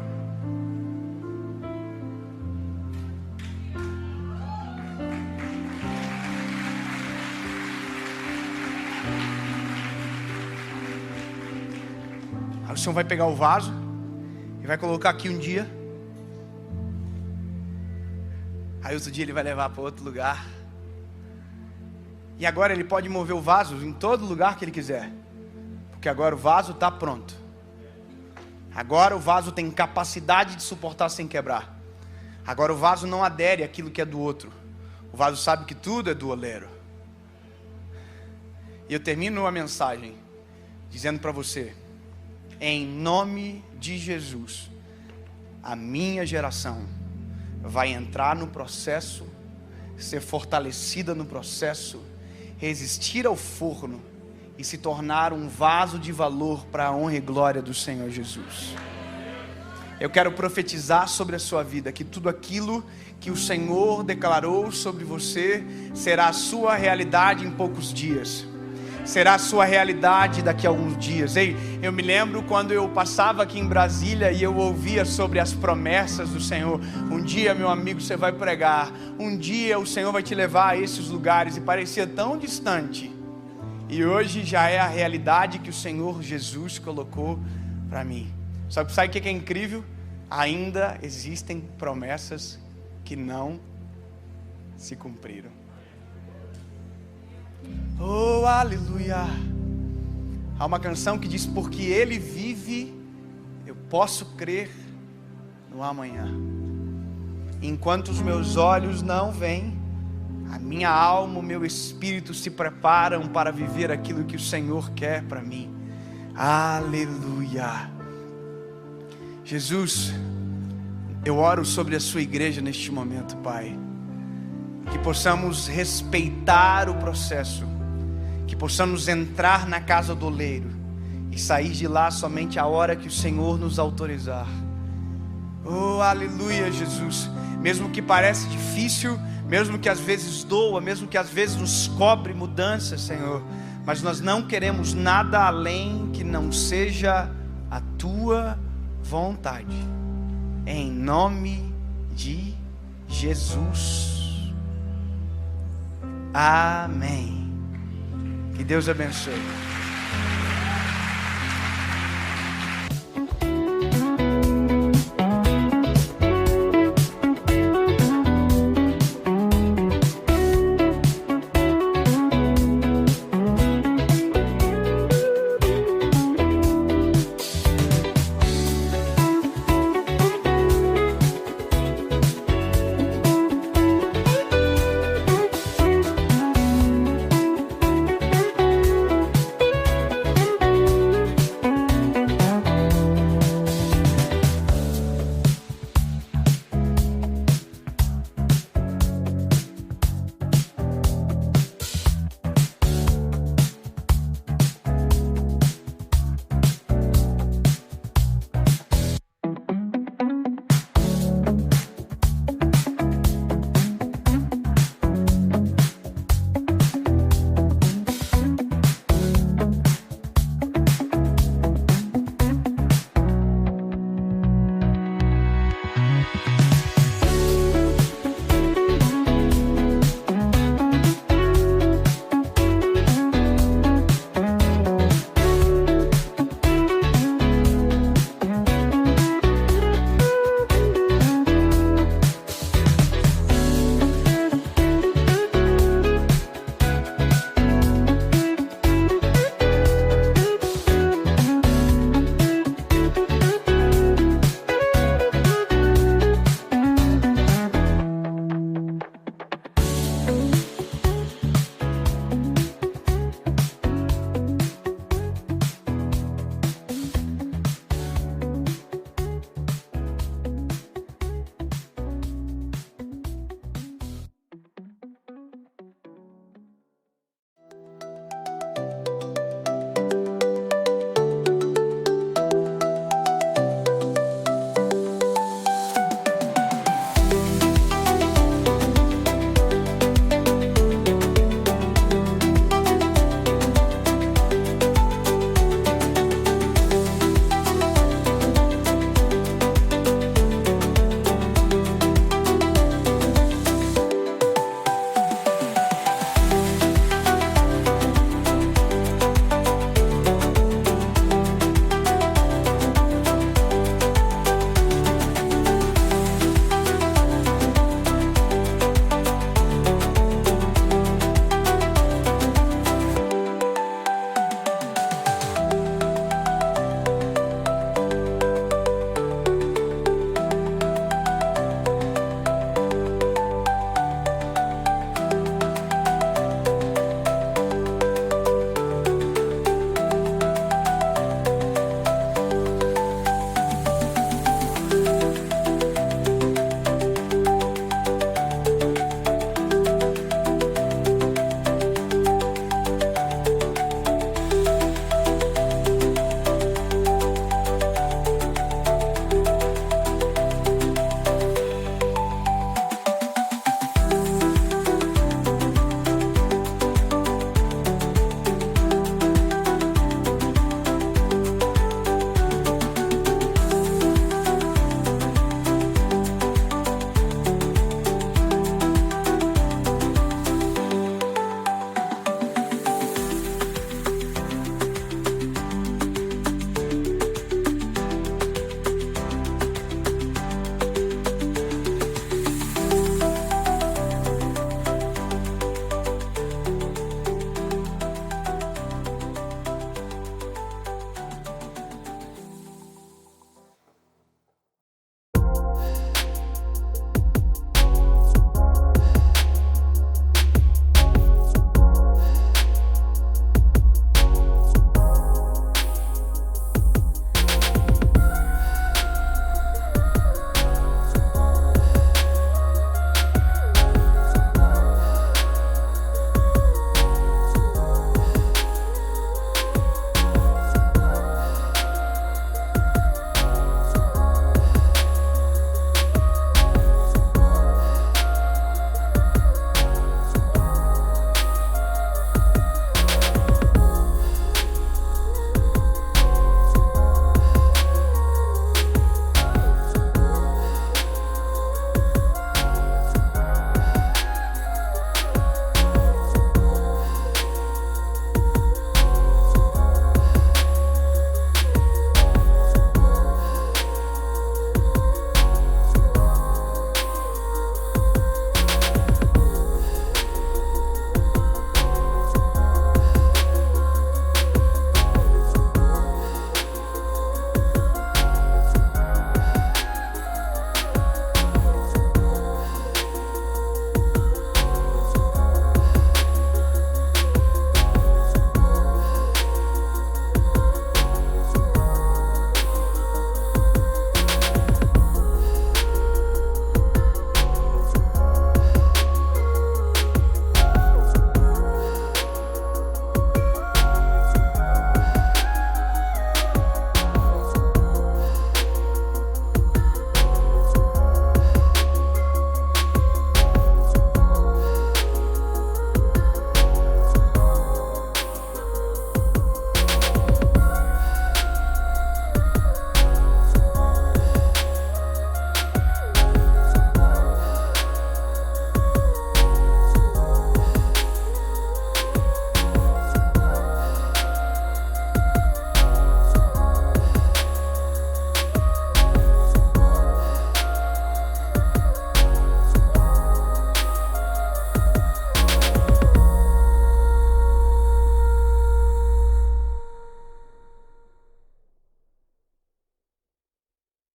O Senhor vai pegar o vaso e vai colocar aqui um dia. Aí outro dia Ele vai levar para outro lugar. E agora Ele pode mover o vaso em todo lugar que Ele quiser, porque agora o vaso está pronto. Agora o vaso tem capacidade de suportar sem quebrar. Agora o vaso não adere àquilo que é do outro. O vaso sabe que tudo é do oleiro. E eu termino a mensagem dizendo para você: em nome de Jesus, a minha geração vai entrar no processo, ser fortalecida no processo, resistir ao forno e se tornar um vaso de valor para a honra e glória do Senhor Jesus. Eu quero profetizar sobre a sua vida que tudo aquilo que o Senhor declarou sobre você será a sua realidade em poucos dias. Será a sua realidade daqui a alguns dias. Ei, eu me lembro quando eu passava aqui em Brasília e eu ouvia sobre as promessas do Senhor. Um dia, meu amigo, você vai pregar. Um dia o Senhor vai te levar a esses lugares. E parecia tão distante. E hoje já é a realidade que o Senhor Jesus colocou para mim. Só que sabe o que é incrível? Ainda existem promessas que não se cumpriram. Oh, aleluia. Há uma canção que diz: porque Ele vive, eu posso crer no amanhã. Enquanto os meus olhos não veem, a minha alma, o meu espírito se preparam para viver aquilo que o Senhor quer para mim. Aleluia. Jesus, eu oro sobre a sua igreja neste momento, Pai. Que possamos respeitar o processo, que possamos entrar na casa do oleiro e sair de lá somente a hora que o Senhor nos autorizar. Oh, aleluia, Jesus. Mesmo que pareça difícil, mesmo que às vezes doa, mesmo que às vezes nos cobre mudanças, Senhor, mas nós não queremos nada além que não seja a Tua vontade. Em nome de Jesus. Amém. Que Deus abençoe.